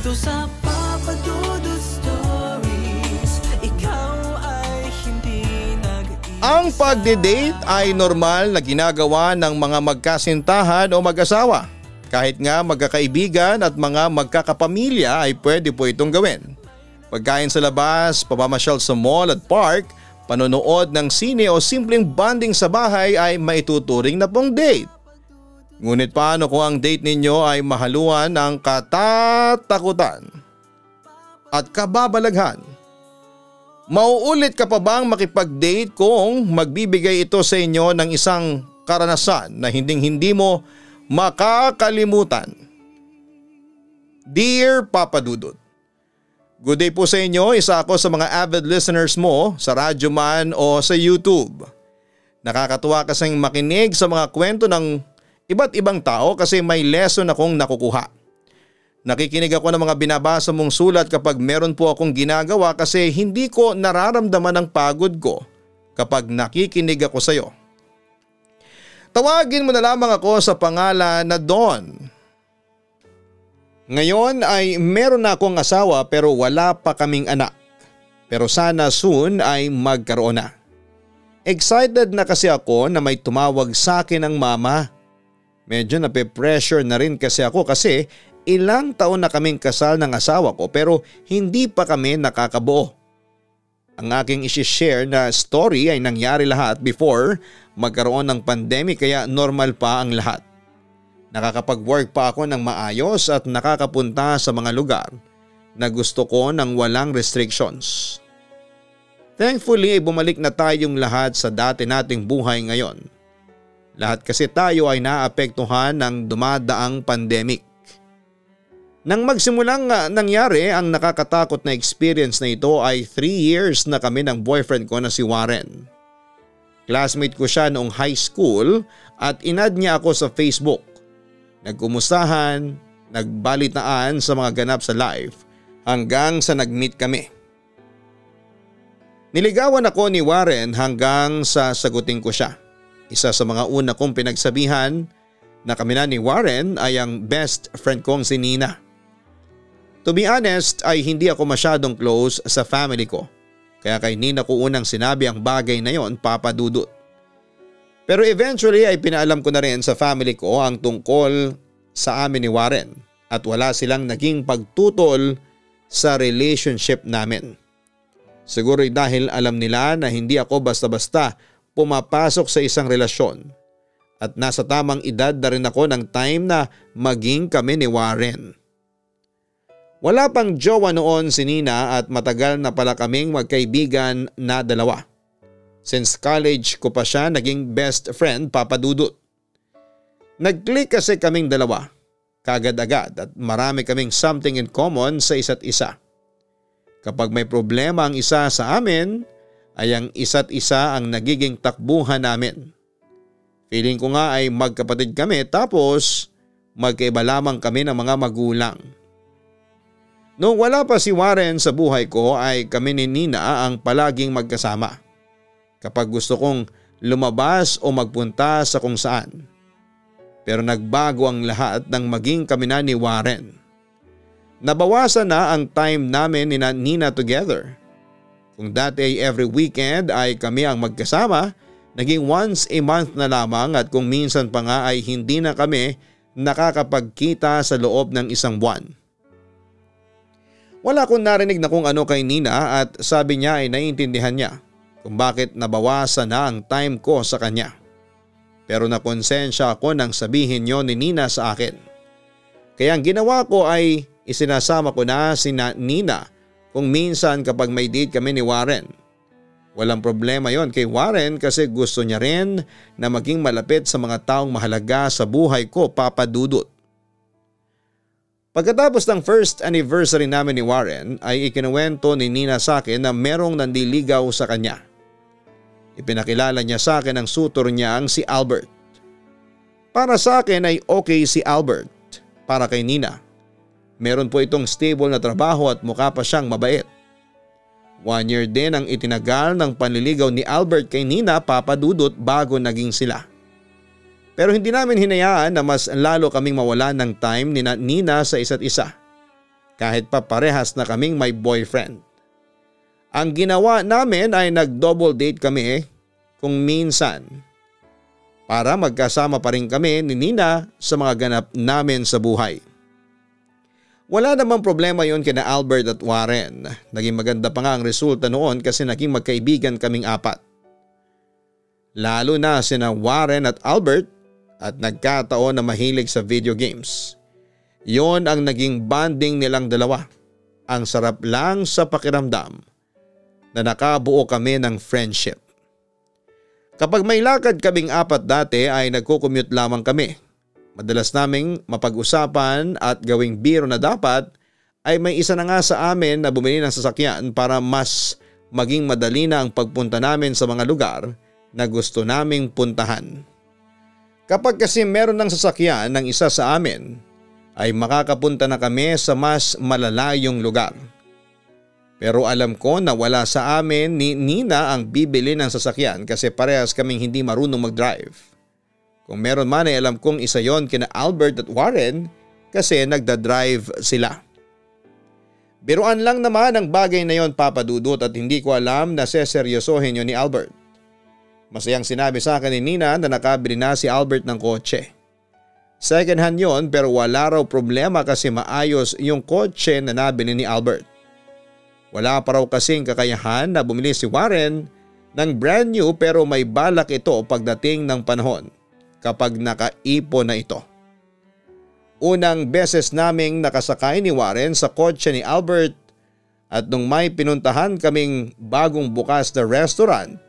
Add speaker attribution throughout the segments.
Speaker 1: Dito sa Papa Dudut Stories, ikaw ay hindi nag-iisa.
Speaker 2: Ang pagde-date ay normal na ginagawa ng mga magkasintahan o mag-asawa. Kahit nga magkakaibigan at mga magkakapamilya ay pwede po itong gawin. Pagkain sa labas, pamamasyal sa mall at park, panonood ng sine o simpleng bonding sa bahay ay maituturing na pong date. Ngunit paano kung ang date ninyo ay mahaluan ng katatakutan at kababalaghan? Mauulit ka pa bang makipag-date kung magbibigay ito sa inyo ng isang karanasan na hindi mo makakalimutan? Dear Papa Dudut, good day po sa inyo. Isa ako sa mga avid listeners mo sa radyo man o sa YouTube. Nakakatuwa kasing makinig sa mga kwento ng iba't ibang tao kasi may lesson akong nakukuha. Nakikinig ako ng mga binabasa mong sulat kapag meron po akong ginagawa kasi hindi ko nararamdaman ang pagod ko kapag nakikinig ako sa iyo. Tawagin mo na lamang ako sa pangalan na Don. Ngayon ay meron na akong asawa pero wala pa kaming anak. Pero sana soon ay magkaroon na. Excited na kasi ako na may tumawag sa akin ng mama. Medyo nape-pressure na rin kasi ako kasi ilang taon na kaming kasal ng asawa ko pero hindi pa kami nakakabuo. Ang aking isi-share na story ay nangyari lahat before magkaroon ng pandemic kaya normal pa ang lahat. Nakakapag-work pa ako ng maayos at nakakapunta sa mga lugar na gusto ko ng walang restrictions. Thankfully ay bumalik na tayong lahat sa dati nating buhay ngayon. Lahat kasi tayo ay naapektuhan ng dumadaang pandemic. Nang magsimulang nangyari ang nakakatakot na experience na ito ay 3 years na kami ng boyfriend ko na si Warren. Classmate ko siya noong high school at inad niya ako sa Facebook. Nagkumustahan, nagbalitaan sa mga ganap sa life hanggang sa nag-meet kami. Niligawan ako ni Warren hanggang sa sagutin ko siya. Isa sa mga una kong pinagsabihan na kami na ni Warren ay ang best friend kong si Nina. To be honest ay hindi ako masyadong close sa family ko. Kaya kay Nina ko unang sinabi ang bagay na yon, Papa Dudut. Pero eventually ay pinaalam ko na rin sa family ko ang tungkol sa amin ni Warren at wala silang naging pagtutol sa relationship namin. Siguro dahil alam nila na hindi ako basta-basta pumapasok sa isang relasyon at nasa tamang edad na rin ako ng time na maging kami ni Warren. Wala pang jowa noon si Nina at matagal na pala kaming magkaibigan na dalawa. Since college ko pa siya naging best friend, Papa Dudut. Nag-click kasi kaming dalawa, kagad-agad at marami kaming something in common sa isa't isa. Kapag may problema ang isa sa amin, ay ang isa't isa ang nagiging takbuhan namin. Feeling ko nga ay magkapatid kami tapos magkaiba lamang kami ng mga magulang. Noong wala pa si Warren sa buhay ko ay kami ni Nina ang palaging magkasama. Kapag gusto kong lumabas o magpunta sa kung saan. Pero nagbago ang lahat nang maging kami na ni Warren. Nabawasan na ang time namin ni Nina together. Kung dati ay every weekend ay kami ang magkasama, naging once a month na lamang at kung minsan pa nga ay hindi na kami nakakapagkita sa loob ng isang buwan. Wala akong narinig na kung ano kay Nina at sabi niya ay naiintindihan niya kung bakit nabawasan na ang time ko sa kanya. Pero nakonsensya ako nang sabihin niyo ni Nina sa akin. Kaya ang ginawa ko ay isinasama ko na si Nina kung minsan kapag may date kami ni Warren. Walang problema yon kay Warren kasi gusto niya rin na maging malapit sa mga taong mahalaga sa buhay ko, Papa Dudut. Pagkatapos ng first anniversary namin ni Warren ay ikinuwento ni Nina sa akin na merong nandiligaw sa kanya. Ipinakilala niya sa akin ang suitor niya ang si Albert. Para sa akin ay okay si Albert. Para kay Nina, meron po itong stable na trabaho at mukha pa siyang mabait. 1 year din ang itinagal ng panliligaw ni Albert kay Nina, Papa Dudut, bago naging sila. Pero hindi namin hinayaan na mas lalo kaming mawalan ng time ni Nina sa isa't isa. kahit pa parehas na kaming may boyfriend. Ang ginawa namin ay nag-double date kami kung minsan para magkasama pa rin kami ni Nina sa mga ganap namin sa buhay. Wala namang problema yon kina Albert at Warren. Naging maganda pa nga ang resulta noon kasi naging magkaibigan kaming apat. Lalo na sina Warren at Albert at nagkataon na mahilig sa video games. Yon ang naging bonding nilang dalawa. Ang sarap lang sa pakiramdam na nakabuo kami ng friendship. Kapag may lakad kaming apat dati ay nagko-commute lamang kami. Madalas naming mapag-usapan at gawing biro na dapat ay may isa na nga sa amin na bumili ng sasakyan para mas maging madali na ang pagpunta namin sa mga lugar na gusto naming puntahan. Kapag kasi meron ng sasakyan ng isa sa amin ay makakapunta na kami sa mas malalayong lugar. Pero alam ko na wala sa amin ni Nina ang bibili ng sasakyan kasi parehas kaming hindi marunong mag-drive. Kung meron man ay alam kong isa yon kina Albert at Warren kasi nagda-drive sila. Biruan lang naman ang bagay na yon, Papa Dudut, at hindi ko alam na seseryosohin yun ni Albert. Masayang sinabi sa akin ni Nina na nakabili na si Albert ng kotse. Second hand yon pero wala raw problema kasi maayos yung kotse na nabili ni Albert. Wala pa raw kasing kakayahan na bumili si Warren ng brand new pero may balak ito pagdating ng panahon. Kapag nakaipon na ito. Unang beses naming nakasakay ni Warren sa kotse ni Albert at nung may pinuntahan kaming bagong bukas na restaurant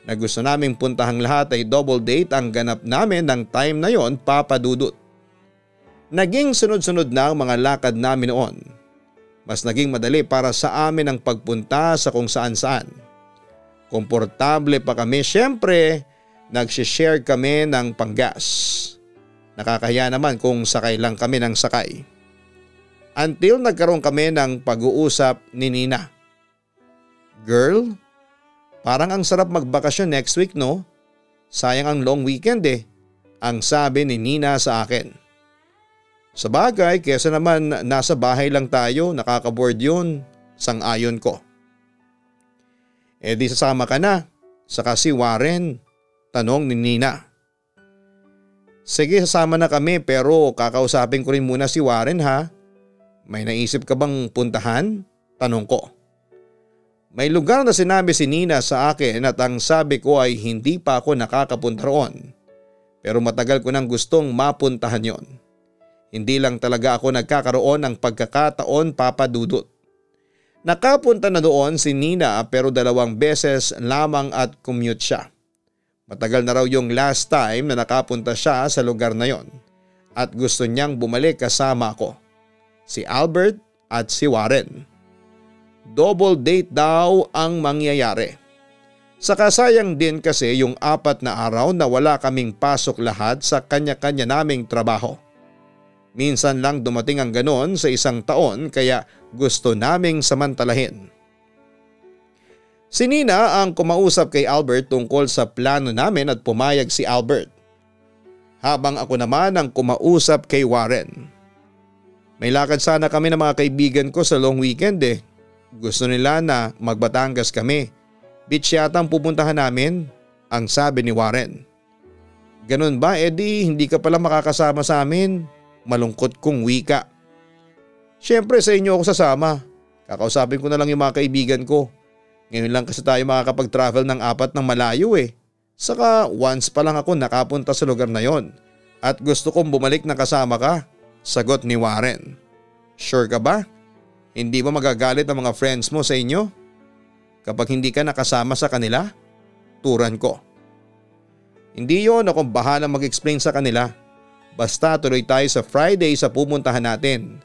Speaker 2: na gusto naming puntahang lahat ay double date ang ganap namin ng time na yon, Papa Dudut. Naging sunod-sunod na ang mga lakad namin noon. Mas naging madali para sa amin ang pagpunta sa kung saan-saan. Komportable pa kami, syempre. Nagsishare kami ng panggas. Nakakahiya naman kung sakay lang kami ng sakay. Until nagkaroon kami ng pag-uusap ni Nina. Girl, parang ang sarap magbakasyon next week, no? Sayang ang long weekend eh, ang sabi ni Nina sa akin. Sa bagay, kesa naman nasa bahay lang tayo, nakaka-board yun, sang-ayon ko. Eh di sasama ka na, saka si Warren. Tanong ni Nina. Sige, sasama na kami pero kakausapin ko rin muna si Warren ha. May naisip ka bang puntahan? Tanong ko. May lugar na sinabi si Nina sa akin at ang sabi ko ay hindi pa ako nakakapunta roon. Pero matagal ko nang gustong mapuntahan yon. Hindi lang talaga ako nagkakaroon ng pagkakataon, Papa Dudut. Nakapunta na doon si Nina pero 2 beses lamang at commute siya. Matagal na raw yung last time na nakapunta siya sa lugar na yon at gusto niyang bumalik kasama ako, si Albert at si Warren. Double date daw ang mangyayari. Saka sayang din kasi yung 4 na araw na wala kaming pasok lahat sa kanya-kanya naming trabaho. Minsan lang dumating ang ganon sa isang taon kaya gusto naming samantalahin. Si Nina ang kumausap kay Albert tungkol sa plano namin at pumayag si Albert. Habang ako naman ang kumausap kay Warren. May lakad sana kami ng mga kaibigan ko sa long weekend eh. Gusto nila na magbatangas kami. Beach yata ang pupuntahan namin, ang sabi ni Warren. Ganun ba, Eddie? Hindi ka pala makakasama sa amin? Malungkot kong wika. Siyempre sa inyo ako sasama. Kakausapin ko na lang yung mga kaibigan ko. Ngayon lang kasi tayo makakapag-travel ng 4 ng malayo eh. Saka once pa lang ako nakapunta sa lugar na yon. At gusto kong bumalik na kasama ka. Sagot ni Warren. Sure ka ba? Hindi ba magagalit ang mga friends mo sa inyo? Kapag hindi ka nakasama sa kanila? Turan ko. Hindi yon, akong bahala mag-explain sa kanila. Basta tuloy tayo sa Friday sa pumuntahan natin.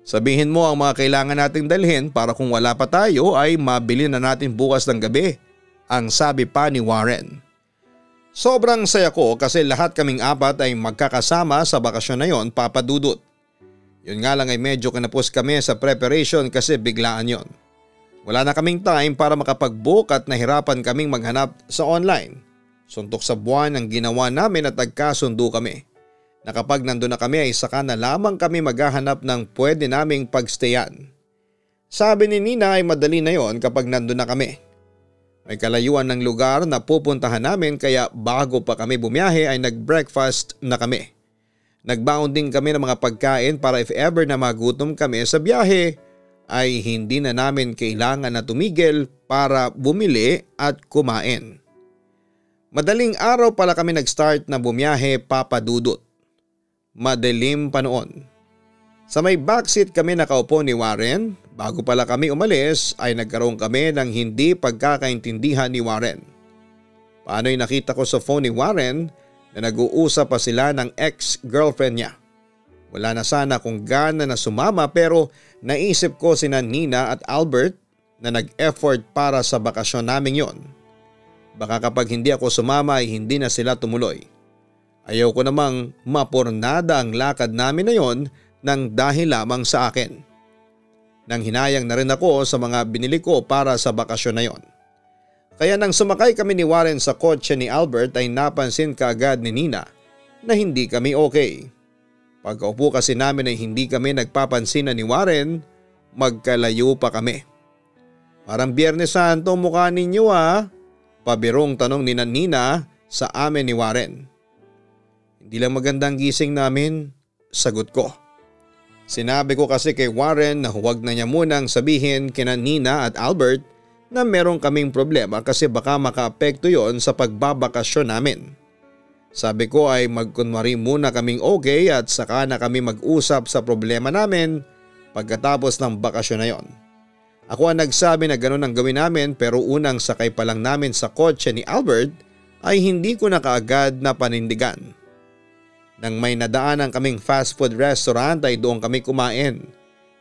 Speaker 2: Sabihin mo ang mga kailangan nating dalhin para kung wala pa tayo ay mabili na natin bukas ng gabi, ang sabi pa ni Warren. Sobrang saya ko kasi lahat kaming 4 ay magkakasama sa bakasyon na yon, Papa Dudut. Yun nga lang ay medyo kinapos kami sa preparation kasi biglaan yon. Wala na kaming time para makapag-book at nahirapan kaming maghanap sa online. Suntok sa buwan ang ginawa namin at nagkasundo kami. na kapag nandun na kami ay saka na lamang kami maghahanap ng pwede naming pagstayan. Sabi ni Nina ay madali na yon kapag nandun na kami. May kalayuan ng lugar na pupuntahan namin kaya bago pa kami bumiyahe ay nag-breakfast na kami. Nagbaon din kami ng mga pagkain para if ever na magutom kami sa biyahe ay hindi na namin kailangan na tumigil para bumili at kumain. Madaling araw pala kami nag-start na bumiyahe, Papa Dudut. Madilim pa noon. Sa may backseat kami nakaupo ni Warren. Bago pala kami umalis ay nagkaroon kami ng hindi pagkakaintindihan ni Warren. Paano'y nakita ko sa phone ni Warren na nag-uusap pa sila ng ex-girlfriend niya. Wala na sana kung gana na sumama pero naisip ko sina Nina at Albert na nag-effort para sa bakasyon namin yon. Baka kapag hindi ako sumama ay hindi na sila tumuloy. Ayaw ko namang mapornada ang lakad namin na yon nang dahil lamang sa akin. Nang hinayang na rin ako sa mga binili ko para sa bakasyon na yon. Kaya nang sumakay kami ni Warren sa kotse ni Albert ay napansin kaagad ni Nina na hindi kami okay. Pagkaupo kasi namin ay hindi kami nagpapansin na ni Warren, magkalayo pa kami. Parang Biyernes Santo mukha ninyo pabirong tanong ni Nina sa amin ni Warren. Hindi lang magandang gising namin, sagot ko. Sinabi ko kasi kay Warren na huwag na niya munang sabihin kina Nina at Albert na meron kaming problema kasi baka makaapekto yon sa pagbabakasyon namin. Sabi ko ay magkunwari muna kaming okay at saka na kami mag-usap sa problema namin pagkatapos ng bakasyon na yon. Ako ang nagsabi na gano'n ang gawin namin pero unang sakay pa lang namin sa kotse ni Albert ay hindi ko na kaagad na panindigan. Nang may nadaanan kaming fast food restaurant ay doon kami kumain.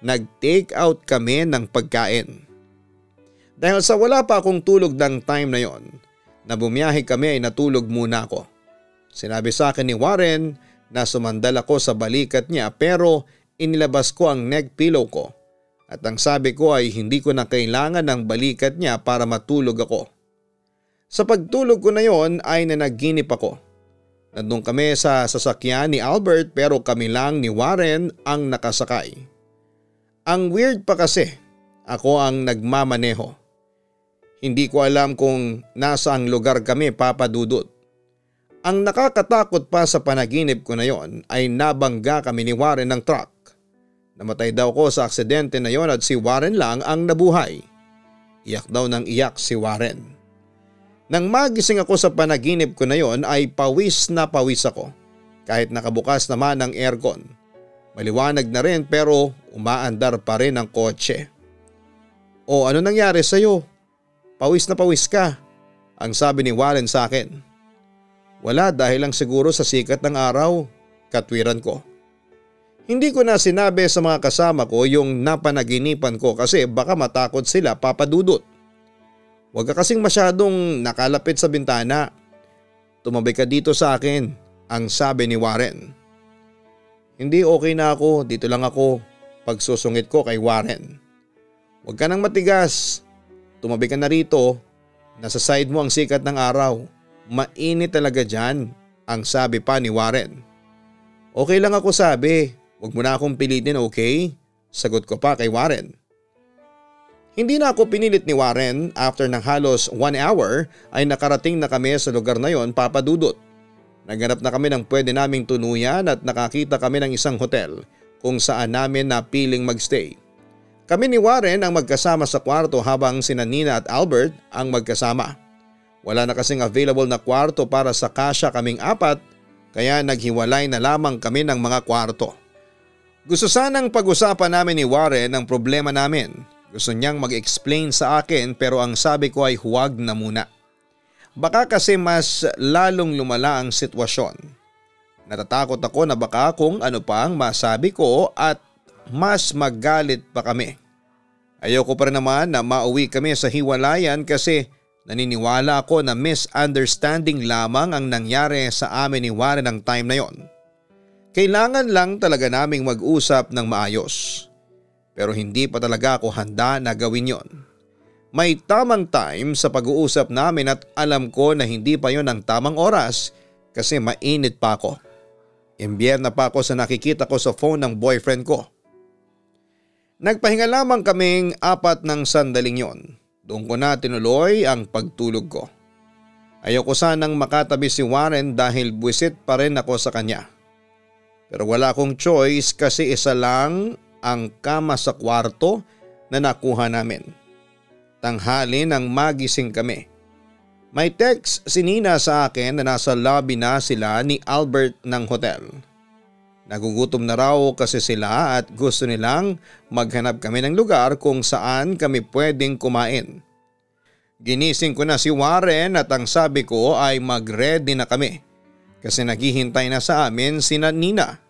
Speaker 2: Nag-take out kami ng pagkain. Dahil sa wala pa akong tulog ng time na yon, na bumiyahe kami ay natulog muna ako. Sinabi sa akin ni Warren na sumandal ako sa balikat niya pero inilabas ko ang neck pillow ko. At ang sabi ko ay hindi ko na kailangan ng balikat niya para matulog ako. Sa pagtulog ko na yon ay nanaginip ako. Nandun kami sa sasakyan ni Albert pero kami lang ni Warren ang nakasakay. Ang weird pa kasi, ako ang nagmamaneho. Hindi ko alam kung nasaang lugar kami, Papa Dudut. Ang nakakatakot pa sa panaginip ko na yon ay nabangga kami ni Warren ng truck. Namatay daw ko sa aksidente na yon at si Warren lang ang nabuhay. Iyak daw ng iyak si Warren. Nang magising ako sa panaginip ko na yon ay pawis na pawis ako kahit nakabukas naman ang aircon. Maliwanag na rin pero umaandar pa rin ang kotse. O ano nangyari sa'yo? Pawis na pawis ka, ang sabi ni Warren sa akin. Wala dahil lang siguro sa sikat ng araw, katwiran ko. Hindi ko na sinabi sa mga kasama ko yung napanaginipan ko kasi baka matakot sila, Papa Dudut. Huwag ka kasing masyadong nakalapit sa bintana. Tumabi ka dito sa akin, ang sabi ni Warren. Hindi, okay na ako, dito lang ako, pagsusungit ko kay Warren. Huwag ka nang matigas, tumabi ka na rito, nasa side mo ang sikat ng araw. Mainit talaga dyan, ang sabi pa ni Warren. Okay lang ako, sabi, huwag mo na akong pilitin, okay? Sagot ko pa kay Warren. Hindi na ako pinilit ni Warren. After ng halos 1 hour ay nakarating na kami sa lugar na yon, Papa Dudut. Naghanap na kami ng pwede naming tuluyan at nakakita kami ng isang hotel kung saan namin napiling magstay. Kami ni Warren ang magkasama sa kwarto habang sina Nina at Albert ang magkasama. Wala na kasing available na kwarto para sa kasya kaming 4 kaya naghiwalay na lamang kami ng mga kwarto. Gusto sanang pag-usapan namin ni Warren ang problema namin. Gusto niyang mag-explain sa akin pero ang sabi ko ay huwag na muna. Baka kasi mas lalong lumala ang sitwasyon. Natatakot ako na baka kung ano pa ang masabi ko at mas magalit pa kami. Ayoko pa rin naman na mauwi kami sa hiwalayan kasi naniniwala ako na misunderstanding lamang ang nangyari sa amin ni Warren ng time na yon. Kailangan lang talaga naming mag-usap ng maayos. Pero hindi pa talaga ako handa na gawin yon. May tamang time sa pag-uusap namin at alam ko na hindi pa yon ang tamang oras kasi mainit pa ako. Imbyer na pa ako sa nakikita ko sa phone ng boyfriend ko. Nagpahinga lamang kaming 4 ng sandaling yon. Doon ko na tinuloy ang pagtulog ko. Ayoko sanang makatabi si Warren dahil buwisit pa rin ako sa kanya. Pero wala akong choice kasi isa lang ang kama sa kwarto na nakuha namin. Tanghali nang magising kami. May text si Nina sa akin na nasa lobby na sila ni Albert ng hotel. Nagugutom na raw kasi sila at gusto nilang maghanap kami ng lugar kung saan kami pwedeng kumain. Ginising ko na si Warren at ang sabi ko ay mag-ready na kami kasi naghihintay na sa amin si Nina.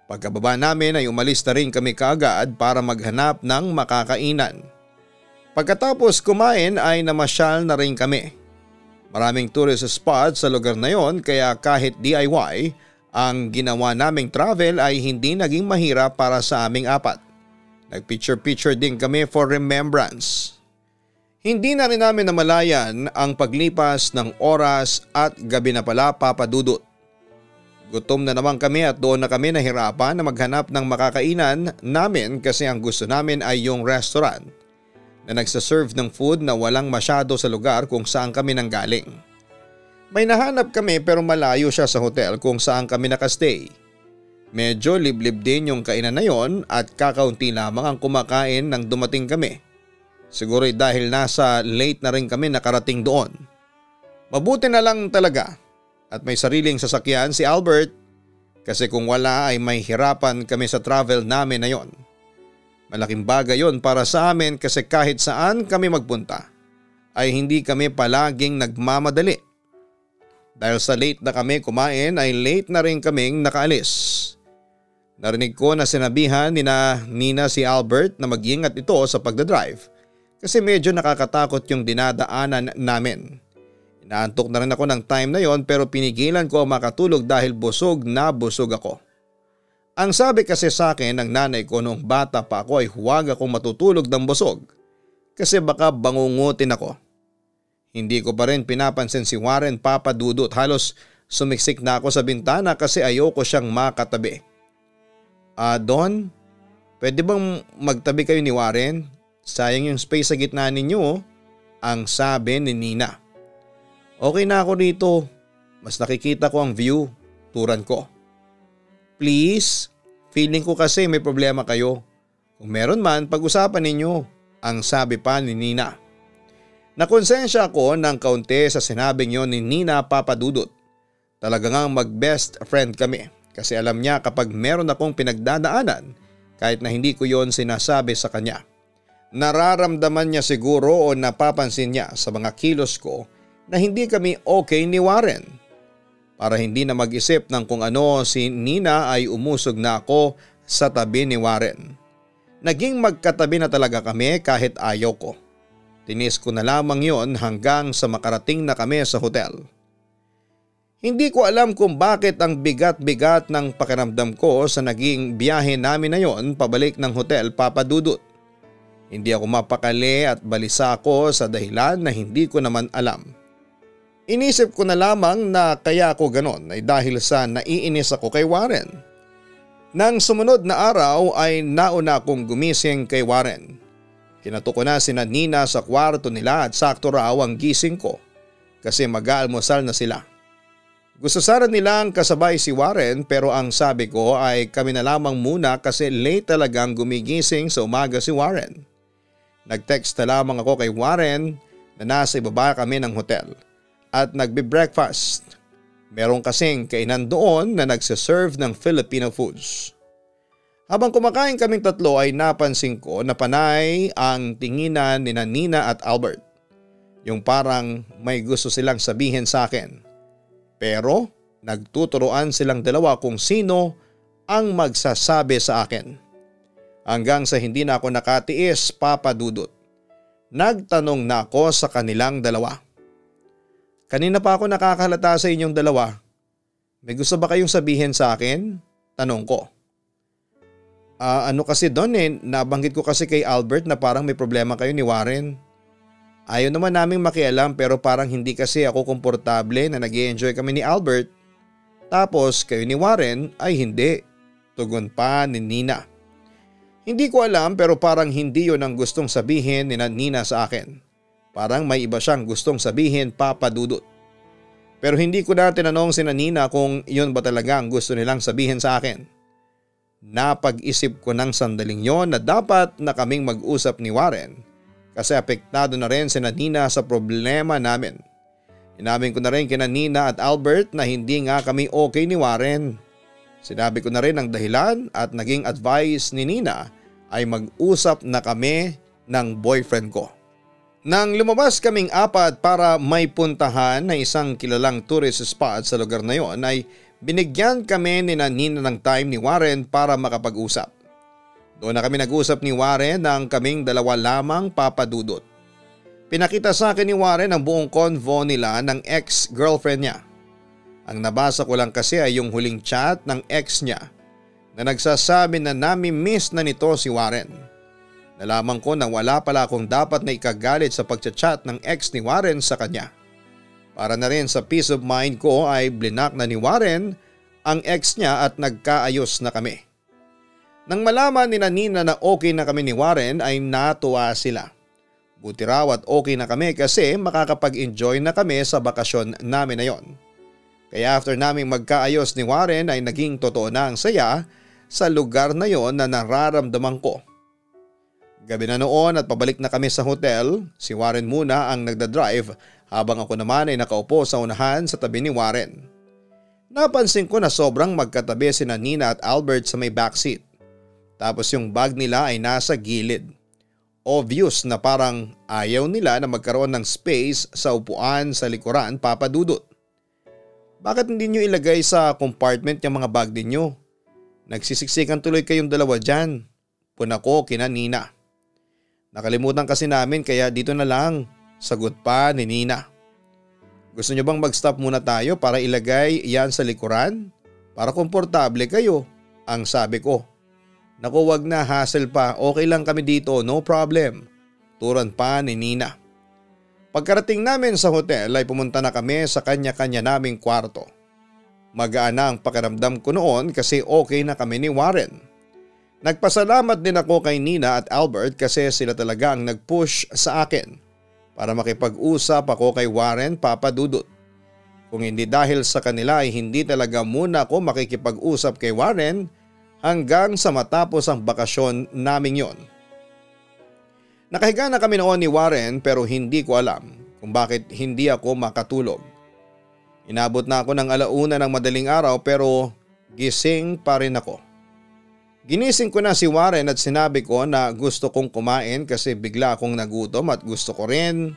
Speaker 2: Pagkababa namin ay umalis na rin kami kaagad para maghanap ng makakainan. Pagkatapos kumain ay namasyal na rin kami. Maraming tourist spot sa lugar na yon kaya kahit DIY, ang ginawa naming travel ay hindi naging mahirap para sa aming 4. Nagpicture-picture din kami for remembrance. Hindi na rin namin namalayan ang paglipas ng oras at gabi na pala, Papa Dudut. Gutom na naman kami at doon na kami nahirapan na maghanap ng makakainan namin kasi ang gusto namin ay yung restaurant na nagsaserve ng food na walang masyado sa lugar kung saan kami nanggaling. May nahanap kami pero malayo siya sa hotel kung saan kami nakastay. Medyo liblib din yung kainan na yon at kakaunti lamang ang kumakain nang dumating kami. Siguro dahil nasa late na rin kami nakarating doon. Mabuti na lang talaga at may sariling sasakyan si Albert kasi kung wala ay may hirapan kami sa travel namin na yon. Malaking bagay yon para sa amin kasi kahit saan kami magpunta ay hindi kami palaging nagmamadali. Dahil sa late na kami kumain ay late na rin kaming nakaalis. Narinig ko na sinabihan ni Nina si Albert na mag-ingat ito sa pagdadrive kasi medyo nakakatakot yung dinadaanan namin. Inaantok na rin ako ng time na yon pero pinigilan ko makatulog dahil busog na busog ako. Ang sabi kasi sa akin ng nanay ko noong bata pa ako ay huwag akong matutulog ng busog kasi baka bangungutin ako. Hindi ko pa rin pinapansin si Warren, Papa Dudut. Halos sumiksik na ako sa bintana kasi ayoko siyang makatabi. Don, pwede bang magtabi kayo ni Warren? Sayang yung space sa gitna ninyo, ang sabi ni Nina. Okay na ako rito. Mas nakikita ko ang view, turan ko. Please, feeling ko kasi may problema kayo. Kung meron man, pag-usapan ninyo, ang sabi pa ni Nina. Nakonsensya ako ng kaunti sa sinabing yon ni Nina, Papa Dudut. Talaga ngang mag-best friend kami kasi alam niya kapag meron akong pinagdadaanan kahit na hindi ko yon sinasabi sa kanya. Nararamdaman niya siguro o napapansin niya sa mga kilos ko na hindi kami okay ni Warren. Para hindi na mag-isip ng kung ano si Nina ay umusog na ako sa tabi ni Warren. Naging magkatabi na talaga kami kahit ayaw ko. Tinis ko na lamang yon hanggang sa makarating na kami sa hotel. Hindi ko alam kung bakit ang bigat-bigat ng pakiramdam ko sa naging biyahe namin na yon pabalik ng hotel, Papa Dudut. Hindi ako mapakali at balisa ako sa dahilan na hindi ko naman alam. Inisip ko na lamang na kaya ako ganon ay dahil sa naiinis ako kay Warren. Nang sumunod na araw ay nauna akong gumising kay Warren. Kinato ko na sina Nina sa kwarto nila at sakto raw ang gising ko kasi mag-aalmusal na sila. Gusto sana nilang kasabay si Warren pero ang sabi ko ay kami na lamang muna kasi late talagang gumigising sa umaga si Warren. Nag-text na lamang ako kay Warren na nasa ibaba kami ng hotel at nagbe-breakfast. Meron kasing kainan doon na nagsiserve ng Filipino foods. Habang kumakain kaming tatlo ay napansin ko na panay ang tinginan ni Nina at Albert. Yung parang may gusto silang sabihin sa akin. Pero nagtuturoan silang dalawa kung sino ang magsasabi sa akin. Hanggang sa hindi na ako nakatiis, Papa Dudut. Nagtanong na ako sa kanilang dalawa. Kanina pa ako nakakahalata sa inyong dalawa. May gusto ba kayong sabihin sa akin? Tanong ko. Ano kasi doon nabanggit ko kasi kay Albert na parang may problema kayo ni Warren. Ayaw naman naming makialam pero parang hindi kasi ako komportable na nag-i-enjoy kami ni Albert. Tapos kayo ni Warren ay hindi. Tugon pa ni Nina. Hindi ko alam pero parang hindi yon ang gustong sabihin ni Nina sa akin. Parang may iba siyang gustong sabihin, Papa Dudut. Pero hindi ko na tinanong si Nina kung yon ba talaga ang gusto nilang sabihin sa akin. Napag-isip ko ng sandaling yon na dapat na kaming mag-usap ni Warren kasi apektado na rin si Nina sa problema namin. Inamin ko na rin kina Nina at Albert na hindi nga kami okay ni Warren. Sinabi ko na rin ang dahilan at naging advice ni Nina ay mag-usap na kami ng boyfriend ko. Nang lumabas kaming apat para may puntahan na isang kilalang tourist spot sa lugar na yon ay binigyan kami ni Nina ng time ni Warren para makapag-usap. Doon na kami nag-usap ni Warren ng kaming dalawa lamang, Papa Dudut. Pinakita sa akin ni Warren ang buong convo nila ng ex-girlfriend niya. Ang nabasa ko lang kasi ay yung huling chat ng ex niya na nagsasabi na nami-miss na nito si Warren. Nalaman ko na wala pala akong dapat na ikagalit sa pagchat ng ex ni Warren sa kanya. Para na rin sa peace of mind ko ay blinak na ni Warren ang ex niya at nagkaayos na kami. Nang malaman ni Nina na okay na kami ni Warren ay natuwa sila. Buti raw at okay na kami kasi makakapag-enjoy na kami sa bakasyon namin na yon. Kaya after naming magkaayos ni Warren ay naging totoo na ang saya sa lugar na yon na nararamdaman ko. Gabi na noon at pabalik na kami sa hotel, si Warren muna ang nagdadrive habang ako naman ay nakaupo sa unahan sa tabi ni Warren. Napansin ko na sobrang magkatabi si Nina at Albert sa may backseat. Tapos yung bag nila ay nasa gilid. Obvious na parang ayaw nila na magkaroon ng space sa upuan sa likuran, Papa Dudut. Bakit hindi nyo ilagay sa compartment yung mga bag ninyo? Nagsisiksikan tuloy kayong dalawa dyan. Punako kina Nina. Nakalimutan kasi namin kaya dito na lang, sagot pa ni Nina. Gusto nyo bang mag-stop muna tayo para ilagay yan sa likuran? Para komportable kayo, ang sabi ko. Naku, wag na, hassle pa, okay lang kami dito, no problem. Turan pa ni Nina. Pagkarating namin sa hotel ay pumunta na kami sa kanya-kanya naming kwarto. Magaan na ang pakiramdam ko noon kasi okay na kami ni Warren. Nagpasalamat din ako kay Nina at Albert kasi sila talaga ang nag-push sa akin para makipag-usap ako kay Warren, Papa Dudut. Kung hindi dahil sa kanila ay hindi talaga muna ako makikipag-usap kay Warren hanggang sa matapos ang bakasyon naming yon. Nakahiga na kami noon ni Warren pero hindi ko alam kung bakit hindi ako makatulog. Inabot na ako ng 1:00 ng madaling araw pero gising pa rin ako. Ginising ko na si Warren at sinabi ko na gusto kong kumain kasi bigla akong nagutom at gusto ko rin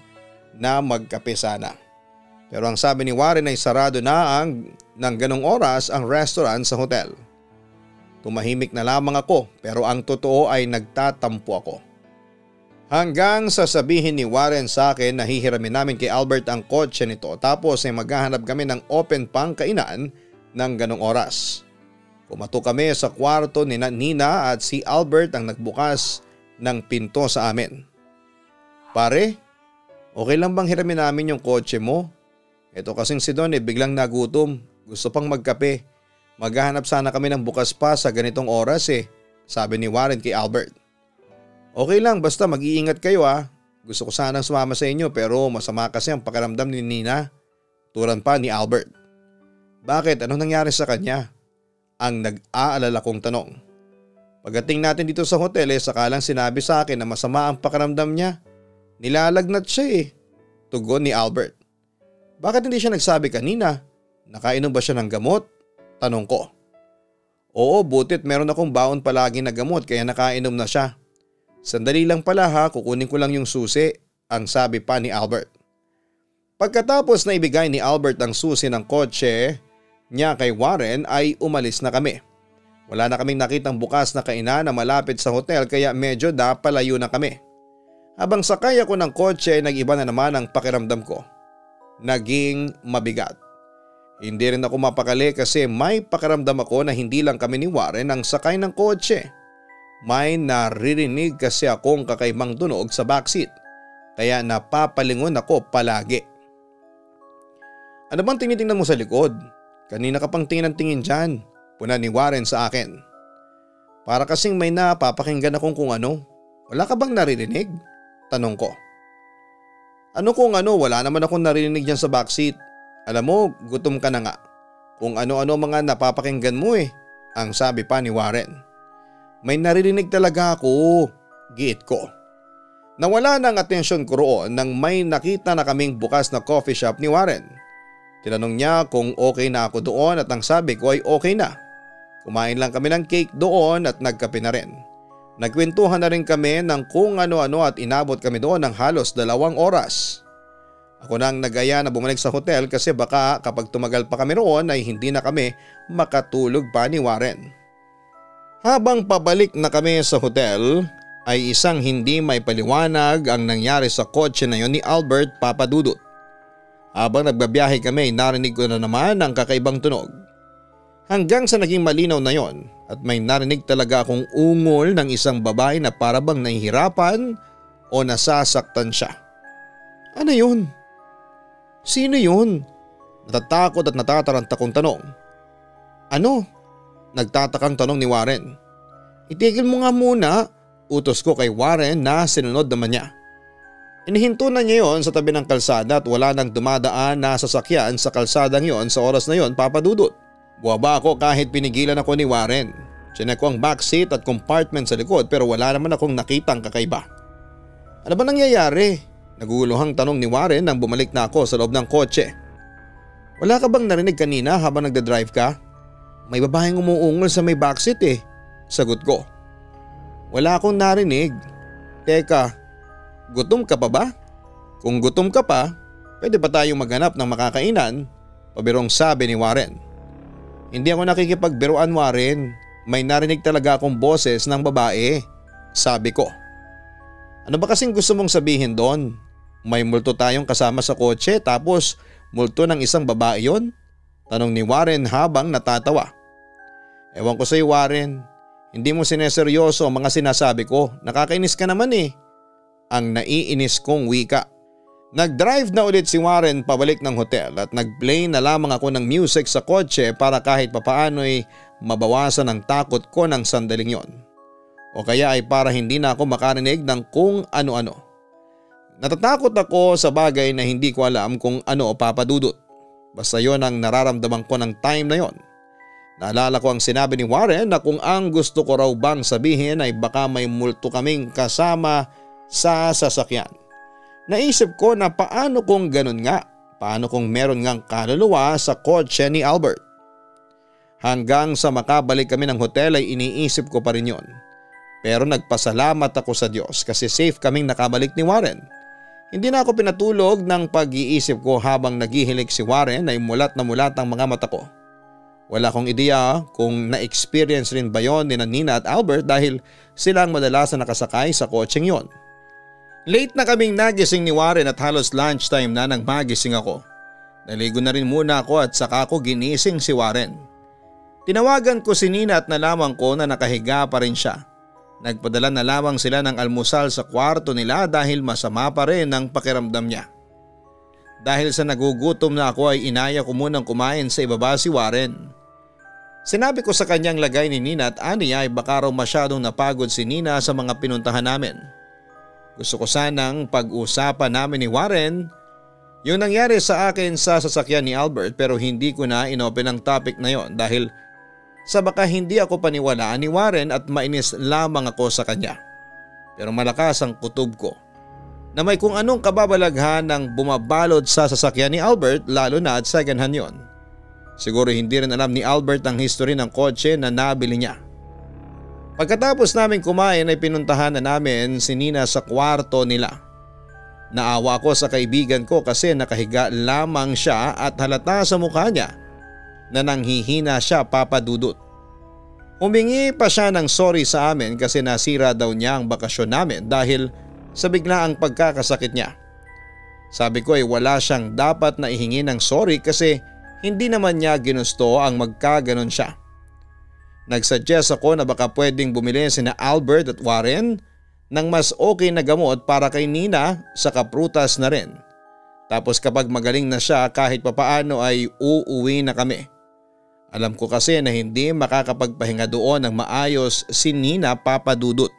Speaker 2: na magkape sana. Pero ang sabi ni Warren ay sarado na ng ganong oras ang restaurant sa hotel. Tumahimik na lamang ako pero ang totoo ay nagtatampo ako. Hanggang sasabihin ni Warren sa akin na hihiramin namin kay Albert ang kotse nito tapos ay maghahanap kami ng open pang kainan ng ganong oras. Pumato kami sa kwarto ni Nina at si Albert ang nagbukas ng pinto sa amin. Pare, okay lang bang hiramin namin yung kotse mo? Ito kasing si Don biglang nagutom, gusto pang magkape. Maghahanap sana kami ng bukas pa sa ganitong oras sabi ni Warren kay Albert. Okay lang basta mag-iingat kayo Gusto ko sanang sumama sa inyo pero masama kasi ang pakiramdam ni Nina. Turan pa ni Albert. Bakit? Anong nangyari sa kanya? Ang nag-aalala kong tanong. Pagdating natin dito sa hotel sakalang sinabi sa akin na masama ang pakiramdam niya. Nilalagnat siya Tugon ni Albert. Bakit hindi siya nagsabi kanina? Nakainom ba siya ng gamot? Tanong ko. Oo, butit meron akong baon palagi na gamot kaya nakainom na siya. Sandali lang pala kukunin ko lang yung susi, ang sabi pa ni Albert. Pagkatapos na ibigay ni Albert ang susi ng kotse niya kay Warren ay umalis na kami. Wala na kaming nakitang bukas na kainan na malapit sa hotel kaya medyo napalayo na kami. Habang sakay ako ng kotse nag-iba na naman ang pakiramdam ko. Naging mabigat. Hindi rin ako mapakali kasi may pakiramdam ako na hindi lang kami ni Warren ang sakay ng kotse. May naririnig kasi akong kakaibang tunog sa backseat kaya napapalingon ako palagi. Ano bang tinitingnan mo sa likod? Kanina ka pang tingin ng tingin dyan, puna ni Warren sa akin. Para kasing may napapakinggan akong kung ano. Wala ka bang naririnig? Tanong ko. Ano kung ano, wala naman akong narinig dyan sa backseat. Alam mo, gutom ka na nga. Kung ano-ano mga napapakinggan mo eh, ang sabi pa ni Warren. May naririnig talaga ako, giit ko. Nawala ng atensyon ko roon nang may nakita na kaming bukas na coffee shop ni Warren. Tinanong niya kung okay na ako doon at ang sabi ko ay okay na. Kumain lang kami ng cake doon at nagkape na rin. Nagkwentuhan na rin kami ng kung ano-ano at inabot kami doon ng halos 2 oras. Ako nang nagaya na bumalik sa hotel kasi baka kapag tumagal pa kami roon ay hindi na kami makatulog pa ni Warren. Habang pabalik na kami sa hotel ay isang hindi may paliwanag ang nangyari sa kotse na yon ni Albert Papadudut. Habang nagbabiyahe kami narinig ko na naman ang kakaibang tunog. Hanggang sa naging malinaw na yon at may narinig talaga akong ungol ng isang babae na parabang nahihirapan o nasasaktan siya. Ano yun? Sino yun? Natatakot at natataranta kong tanong. Ano? Nagtatakang tanong ni Warren. Itigil mo nga muna, utos ko kay Warren na sinunod naman niya. Inihinto na niya yon sa tabi ng kalsada at wala nang dumadaan na sasakyan sa kalsadang yon sa oras na yon, Papadudut. Buwaba ako kahit pinigilan ako ni Warren. Chinek ko ang backseat at compartment sa likod pero wala naman akong nakitang kakaiba. Ano ba nangyayari? Naguluhang tanong ni Warren nang bumalik na ako sa loob ng kotse. Wala ka bang narinig kanina habang nagdadrive ka? May babaeng umuungol sa may backseat eh, sagot ko. Wala akong narinig. Teka, gutom ka pa ba? Kung gutom ka pa, pwede pa tayong maghanap ng makakainan, pabirong sabi ni Warren. Hindi ako nakikipagbiruan, Warren. May narinig talaga akong boses ng babae, sabi ko. Ano ba kasing gusto mong sabihin doon? May multo tayong kasama sa kotse tapos multo ng isang babae yon? Tanong ni Warren habang natatawa. Ewan ko sa iyo, Warren. Hindi mo sineseryoso ang mga sinasabi ko. Nakakainis ka naman eh. Ang naiinis kong wika. Nag-drive na ulit si Warren pabalik ng hotel at nag-play na lamang ako ng music sa kotse para kahit papaano'y mabawasan ang takot ko ng sandaling yon. O kaya ay para hindi na ako makarinig ng kung ano-ano. Natatakot ako sa bagay na hindi ko alam kung ano o Papadudut. Basta yon ang nararamdaman ko ng time na yon. Naalala ko ang sinabi ni Warren na kung ang gusto ko raw bang sabihin ay baka may multo kaming kasama sa sasakyan. Naisip ko na paano kung ganun nga, paano kung meron ngang kaluluwa sa kotse ni Albert. Hanggang sa makabalik kami ng hotel ay iniisip ko pa rin yon. Pero nagpasalamat ako sa Diyos kasi safe kaming nakabalik ni Warren. Hindi na ako pinatulog ng pag-iisip ko habang naghihilik si Warren ay mulat na mulat ang mga mata ko. Wala akong ideya kung na-experience rin ba yon ni Nina at Albert dahil silang madalas na nakasakay sa kotseng yon. Late na kaming nagising ni Warren at halos lunchtime na nang magising ako. Naligo na rin muna ako at saka ko ginising si Warren. Tinawagan ko si Nina at nalaman ko na nakahiga pa rin siya. Nagpadala na lamang sila ng almusal sa kwarto nila dahil masama pa rin ang pakiramdam niya. Dahil sa nagugutom na ako ay inaya ko munang kumain sa ibaba si Warren. Sinabi ko sa kanyang lagay ni Nina at aniya ay baka raw masyadong napagod si Nina sa mga pinuntahan namin. Gusto ko sanang pag-usapan namin ni Warren yung nangyari sa akin sa sasakyan ni Albert pero hindi ko na inopen ang topic na yon dahil sa baka hindi ako paniwalaan ni Warren at mainis lamang ako sa kanya. Pero malakas ang kutob ko na may kung anong kababalaghan ng bumabalod sa sasakyan ni Albert lalo na at second hand yon. Siguro hindi rin alam ni Albert ang history ng kotse na nabili niya. Pagkatapos namin kumain ay pinuntahan na namin si Nina sa kwarto nila. Naawa ko sa kaibigan ko kasi nakahiga lamang siya at halata sa mukha niya na nanghihina siya, Papadudut. Humingi pa siya ng sorry sa amin kasi nasira daw niya ang bakasyon namin dahil sa biglaang pagkakasakit niya. Sabi ko ay wala siyang dapat na ihingi ng sorry kasi hindi naman niya ginusto ang magkaganon siya. Nagsuggest ako na baka pwedeng bumili sina Albert at Warren ng mas okay na gamot para kay Nina sa kaprutas na rin. Tapos kapag magaling na siya kahit papaano ay uuwi na kami. Alam ko kasi na hindi makakapagpahinga doon ng maayos si Nina, Papa Dudut.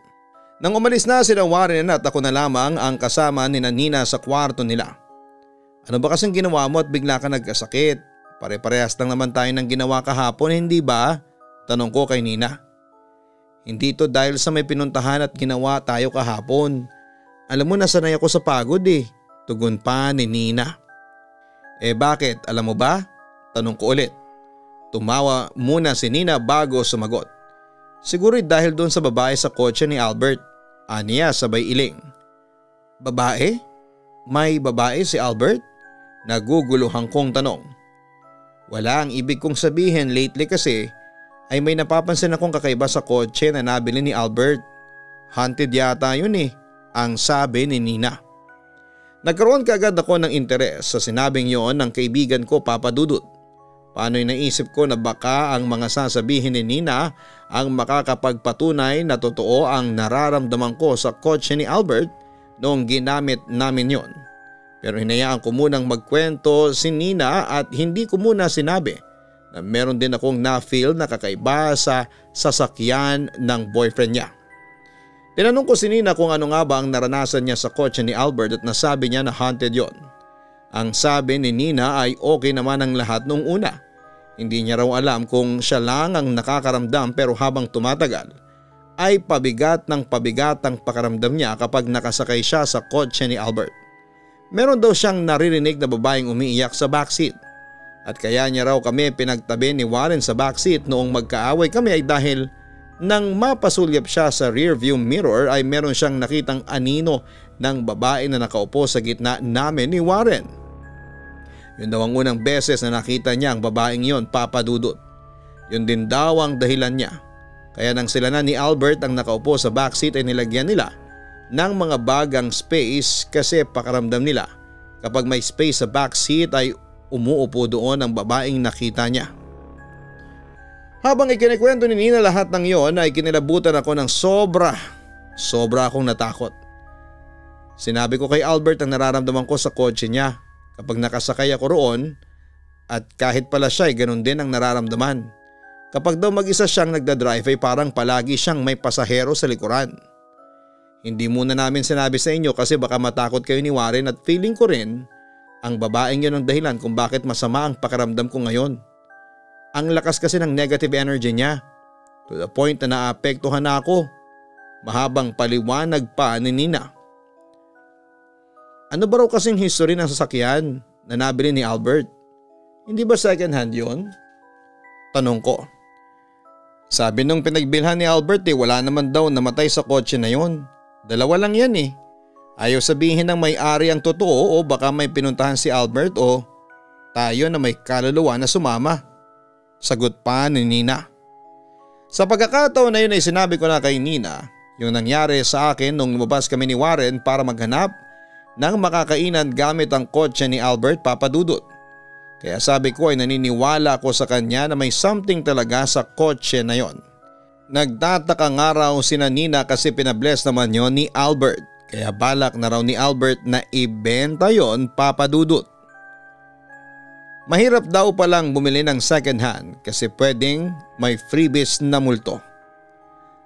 Speaker 2: Nang umalis na sila Warren at ako na lamang ang kasama ni Nina sa kwarto nila. Ano ba kasing ginawa mo at bigla ka nagkasakit? Pare-parehas lang naman tayo ng ginawa kahapon, hindi ba? Tanong ko kay Nina. Hindi to dahil sa may pinuntahan at ginawa tayo kahapon. Alam mo, nasanay ako sa pagod eh. Tugon pa ni Nina. Bakit? Alam mo ba? Tanong ko ulit. Tumawa muna si Nina bago sumagot. Siguro dahil doon sa babae sa kotse ni Albert. Aniya sabay iling. Babae? May babae si Albert? Naguguluhan kong tanong. Wala, ang ibig kong sabihin lately kasi ay may napapansin akong kakaiba sa kotse na nabili ni Albert. Haunted yata yun eh, ang sabi ni Nina. Nagkaroon kaagad ako ng interes sa sinabing yon ng kaibigan ko, Papa Dudut. Paano'y naisip ko na baka ang mga sasabihin ni Nina ang makakapagpatunay na totoo ang nararamdaman ko sa kotse ni Albert noong ginamit namin yon. Pero hinayaan ko munang magkwento si Nina at hindi ko muna sinabi na meron din akong na-feel na kakaiba sa sasakyan ng boyfriend niya. Tinanong ko si Nina kung ano nga ba ang naranasan niya sa kotse ni Albert at nasabi niya na haunted yon. Ang sabi ni Nina ay okay naman ang lahat noong una. Hindi niya raw alam kung siya lang ang nakakaramdam pero habang tumatagal ay pabigat ng pabigat ang pakaramdam niya kapag nakasakay siya sa kotse ni Albert. Meron daw siyang naririnig na babaeng umiiyak sa backseat at kaya niya raw kami pinagtabi ni Warren sa backseat noong magkaaway kami ay dahil nang mapasulyap siya sa rearview mirror ay meron siyang nakitang anino ng babae na nakaupo sa gitna namin ni Warren. Yun daw ang unang beses na nakita niya ang babaeng yon, Papa Dudut. Yun din daw ang dahilan niya. Kaya nang sila na ni Albert ang nakaupo sa backseat ay nilagyan nila ng mga bagang space kasi pakaramdam nila kapag may space sa backseat ay umuupo doon ang babaeng nakita niya. Habang ikinikwento ni Nina lahat ng yon ay kinilabutan ako ng sobra akong natakot. Sinabi ko kay Albert ang nararamdaman ko sa kotse niya kapag nakasakay ako roon at kahit pala siya ay ganun din ang nararamdaman. Kapag daw mag-isa siyang nagdadrive ay parang palagi siyang may pasahero sa likuran. Hindi muna namin sinabi sa inyo kasi baka matakot kayo ni Warren at feeling ko rin ang babaeng yun ang dahilan kung bakit masama ang pakiramdam ko ngayon. Ang lakas kasi ng negative energy niya to the point na naapektuhan na ako. Mahabang paliwanag pa ni Nina. Ano ba raw kasing history ng sasakyan na nabili ni Albert? Hindi ba second hand yun? Tanong ko. Sabi nung pinagbilhan ni Albert wala naman daw namatay sa kotse na yun. Dalawa lang yan eh. Ayaw sabihin ng may-ari ang totoo o baka may pinuntahan si Albert o tayo na may kaluluwa na sumama. Sagot pa ni Nina. Sa pagkakataon na yun ay sinabi ko na kay Nina yung nangyari sa akin nung lumabas kami ni Warren para maghanap ng makakainan gamit ang kotse ni Albert, Papa Dudut. Kaya sabi ko ay naniniwala ako sa kanya na may something talaga sa kotse na yon. Nagtataka nga raw sina Nina kasi pinabless naman yon ni Albert. Kaya balak na raw ni Albert na ibenta yon, Papa Dudut. Mahirap daw palang bumili ng second hand kasi pwedeng may freebies na multo.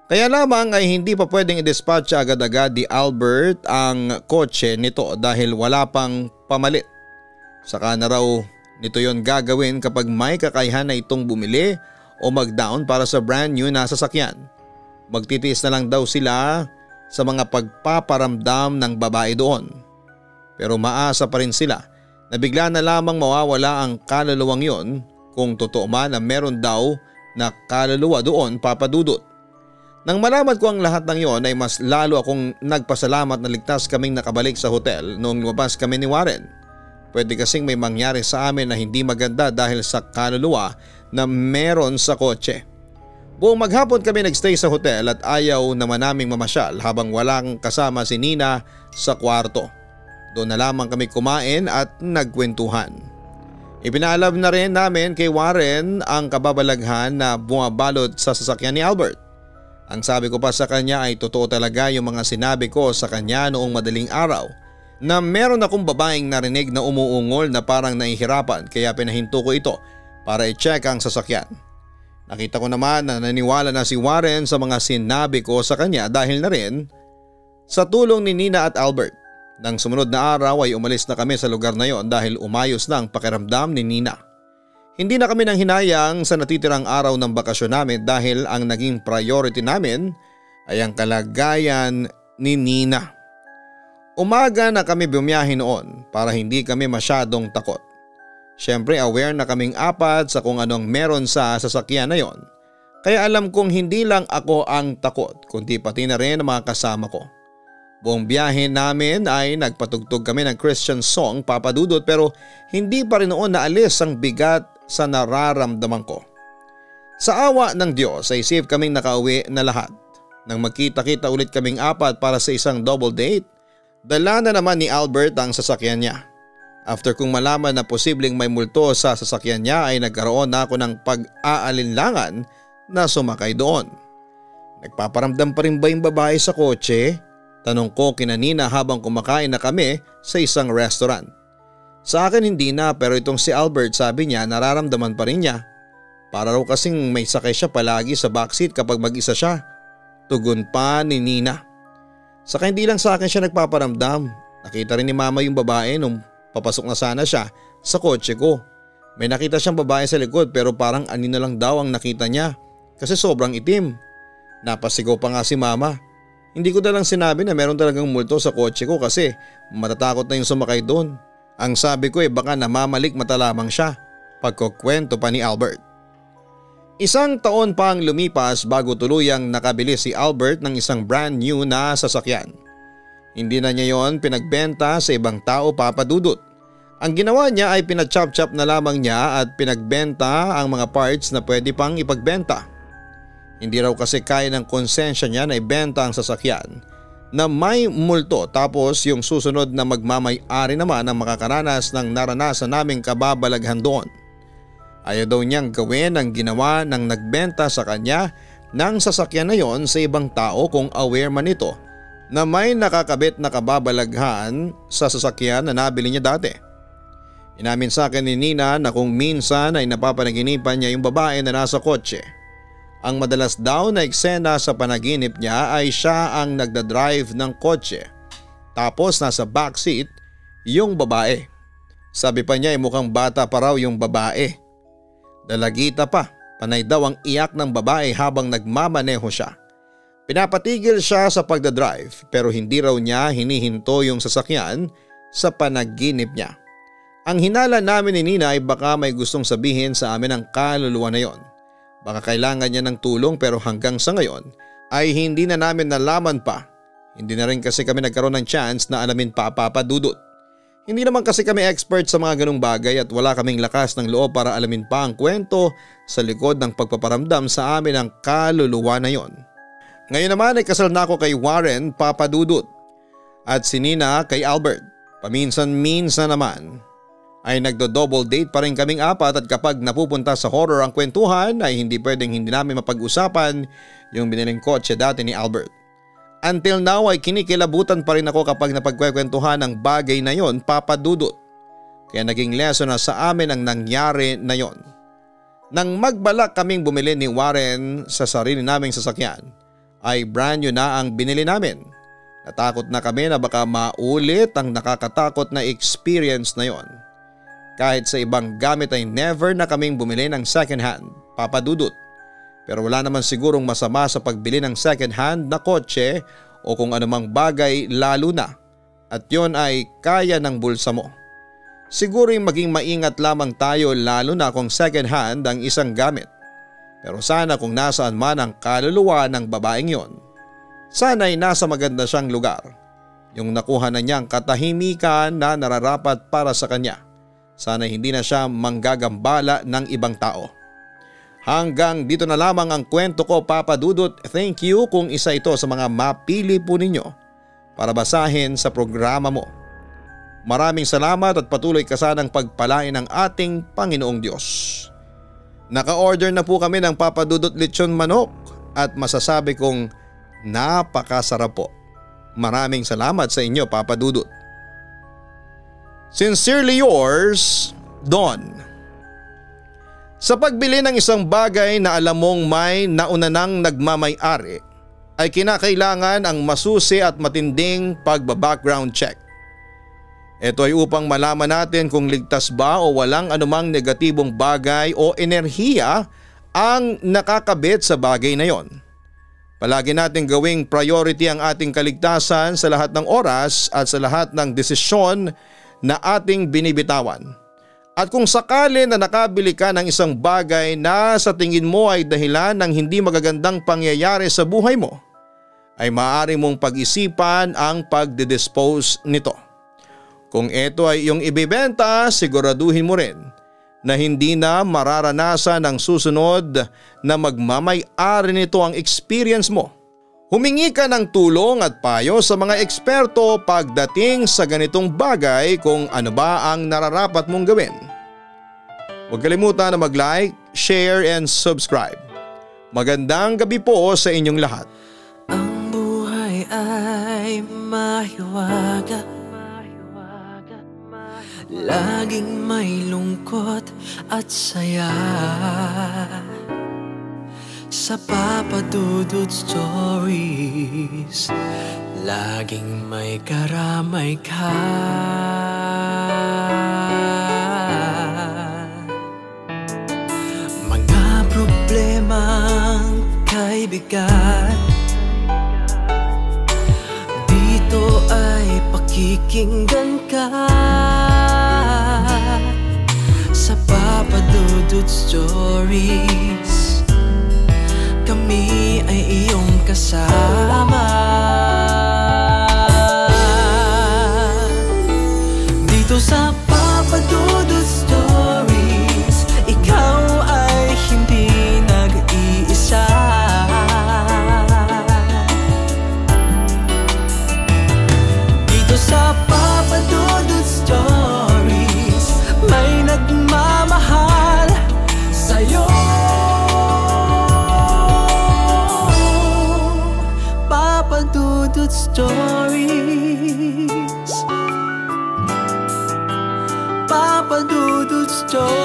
Speaker 2: Kaya lamang ay hindi pa pwedeng i-dispatch agad-agad ni Albert ang kotse nito dahil wala pang pamalit. Saka na raw nito yon gagawin kapag may kakayahan na itong bumili o mag-down para sa brand new na sasakyan. Magtitiis na lang daw sila sa mga pagpaparamdam ng babae doon. Pero maasa pa rin sila na bigla na lamang mawawala ang kaluluwang yon kung totoo man na meron daw na kaluluwa doon, Papa Dudut. Nang malaman ko ang lahat ng yon ay mas lalo akong nagpasalamat na ligtas kaming nakabalik sa hotel noong lumabas kami ni Warren. Pwede kasing may mangyari sa amin na hindi maganda dahil sa kaluluwa na meron sa kotse. Buong maghapon kami nagstay sa hotel at ayaw naman naming mamasyal habang walang kasama si Nina sa kwarto. Doon na lamang kami kumain at nagkwentuhan. Ipinaalam na rin namin kay Warren ang kababalaghan na bumabalot sa sasakyan ni Albert. Ang sabi ko pa sa kanya ay totoo talaga yung mga sinabi ko sa kanya noong madaling araw na meron akong babaeng narinig na umuungol na parang nahihirapan kaya pinahinto ko ito para i-check ang sasakyan. Nakita ko naman na naniwala na si Warren sa mga sinabi ko sa kanya dahil na rin sa tulong ni Nina at Albert. Nang sumunod na araw ay umalis na kami sa lugar na yon dahil umayos na ang pakiramdam ni Nina. Hindi na kami nang hinayang sa natitirang araw ng bakasyon namin dahil ang naging priority namin ay ang kalagayan ni Nina. Umaga na kami bumiyahe noon para hindi kami masyadong takot. Siyempre aware na kaming apat sa kung anong meron sa sasakyan na yon. Kaya alam kong hindi lang ako ang takot kundi pati na rin ang mga kasama ko. Buong biyahe namin ay nagpatugtog kami ng Christian song, Papa Dudut, pero hindi pa rin noon naalis ang bigat sa nararamdaman ko. Sa awa ng Diyos ay safe kaming nakauwi na lahat. Nang magkita-kita ulit kaming apat para sa isang double date, dala na naman ni Albert ang sasakyan niya. After kong malaman na posibleng may multo sa sasakyan niya ay nagkaroon na ako ng pag-aalinlangan na sumakay doon. Nagpaparamdam pa rin ba yung babae sa kotse? Tanong ko kina Nina habang kumakain na kami sa isang restaurant. Sa akin hindi na pero itong si Albert sabi niya nararamdaman pa rin niya. Para raw kasing may sakay siya palagi sa backseat kapag mag-isa siya. Tugon pa ni Nina. Saka hindi lang sa akin siya nagpaparamdam. Nakita rin ni Mama yung babae nung papasok na sana siya sa kotse ko. May nakita siyang babae sa likod pero parang anino lang daw ang nakita niya kasi sobrang itim. Napasigaw pa nga si Mama. Hindi ko dalang sinabi na meron talagang multo sa kotse ko kasi matatakot na yung sumakay doon. Ang sabi ko baka namamalik mata lamang siya. Pagkukwento pa ni Albert. Isang taon pa ang lumipas bago tuluyang nakabili si Albert ng isang brand new na sasakyan. Hindi na niya yon pinagbenta sa ibang tao, Papa Dudut. Ang ginawa niya ay pinachop-chop na lamang niya at pinagbenta ang mga parts na pwede pang ipagbenta. Hindi raw kasi kaya ng konsensya niya na ibenta ang sasakyan na may multo tapos yung susunod na magmamay-ari naman ang makakaranas ng naranasan naming kababalaghan doon. Ayaw daw niyang gawin ang ginawa ng nagbenta sa kanya ng sasakyan na yon sa ibang tao kung aware man ito na may nakakabit na kababalaghan sa sasakyan na nabili niya dati. Inamin sa akin ni Nina na kung minsan ay napapanaginipan niya yung babae na nasa kotse. Ang madalas daw na eksena sa panaginip niya ay siya ang nagdadrive ng kotse. Tapos nasa backseat yung babae. Sabi pa niya ay mukhang bata pa raw yung babae. Dalagita pa, panay daw ang iyak ng babae habang nagmamaneho siya. Pinapatigil siya sa pagdadrive pero hindi raw niya hinihinto yung sasakyan sa panaginip niya. Ang hinala namin ni Nina ay baka may gustong sabihin sa amin ang kaluluwa na yon. Baka kailangan niya ng tulong pero hanggang sa ngayon ay hindi na namin nalaman pa. Hindi na rin kasi kami nagkaroon ng chance na alamin pa, Papa Dudut. Hindi naman kasi kami expert sa mga ganung bagay at wala kaming lakas ng loob para alamin pa ang kwento sa likod ng pagpaparamdam sa amin ng kaluluwa na yon. Ngayon naman ay kasal na ako kay Warren, Papa Dudut, at si Nina kay Albert. Paminsan-minsan naman ay nagdo-double date pa rin kaming apat at kapag napupunta sa horror ang kwentuhan ay hindi pwedeng hindi namin mapag-usapan yung biniling kotse dati ni Albert. Until now ay kinikilabutan pa rin ako kapag napagkwekwentuhan ng bagay na yon, Papa Dudut. Kaya naging lesson na sa amin ang nangyari na yon. Nang magbalak kaming bumili ni Warren sa sarili naming sasakyan ay brand new na ang binili namin. Natakot na kami na baka maulit ang nakakatakot na experience na yon. Kahit sa ibang gamit ay never na kaming bumili ng second hand, Papa Dudut. Pero wala naman sigurong masama sa pagbili ng second hand na kotse o kung anumang bagay lalo na at yon ay kaya ng bulsa mo. Siguro yung maging maingat lamang tayo lalo na kung second hand ang isang gamit. Pero sana kung nasaan man ang kaluluwa ng babaeng yon, sana ay nasa maganda siyang lugar. Yung nakuha na niyang katahimikan na nararapat para sa kanya. Sana hindi na siya manggagambala ng ibang tao. Hanggang dito na lamang ang kwento ko, Papa Dudut. Thank you kung isa ito sa mga mapili po ninyo para basahin sa programa mo. Maraming salamat at patuloy ka sanang pagpalain ng ating Panginoong Diyos. Naka-order na po kami ng Papa Dudut lechon manok at masasabi kong napakasarap po. Maraming salamat sa inyo, Papa Dudut. Sincerely yours, Don. Sa pagbili ng isang bagay na alam mong may nauna nang nagmamay-ari ay kinakailangan ang masusi at matinding pagba-background check. Ito ay upang malaman natin kung ligtas ba o walang anumang negatibong bagay o enerhiya ang nakakabit sa bagay na yon. Palagi natin gawing priority ang ating kaligtasan sa lahat ng oras at sa lahat ng desisyon na ating binibitawan. At kung sakali na nakabili ka ng isang bagay na sa tingin mo ay dahilan ng hindi magagandang pangyayari sa buhay mo, ay maaari mong pag-isipan ang pagdidispose nito. Kung ito ay iyong ibibenta, siguraduhin mo rin na hindi na mararanasan ang susunod na magmamay-ari nito ang experience mo. Humingi ka ng tulong at payo sa mga eksperto pagdating sa ganitong bagay kung ano ba ang nararapat mong gawin. Huwag kalimutan na mag-like, share and subscribe. Magandang gabi po sa inyong lahat.
Speaker 1: Ang buhay ay mahiwaga, laging may lungkot at saya. Sa Papa Dudut Stories, laging may karamay ka. Mga problemang kay bigat, dito ay pakikinggan ka. Sa Papa Dudut Stories, kami ay iyong kasama. Dito sa Papa Dudut Stories, ikaw ay hindi nag-iisa. Dito sa Papa Dudut Stories, may nagmamahal sa'yo. Papa Dudut Stories, Papa Dudut Stories.